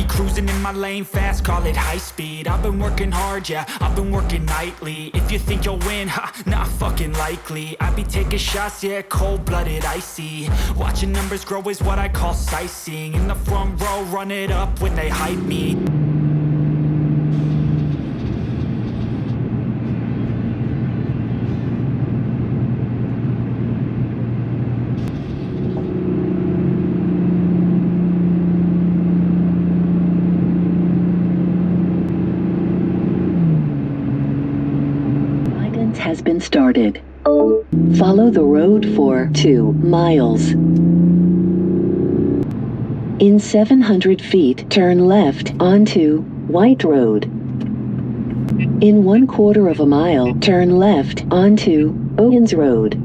Cruising in my lane fast, call it high speed. I've been working hard, yeah, I've been working nightly. If you think you'll win, ha, not fucking likely. I be taking shots, yeah, cold-blooded, icy. Watching numbers grow is what I call sightseeing. In the front row, run it up when they hype me. Has been started. Follow the road for 2 miles. In 700 feet, turn left onto White Road. In 1/4 of a mile, turn left onto Owens Road.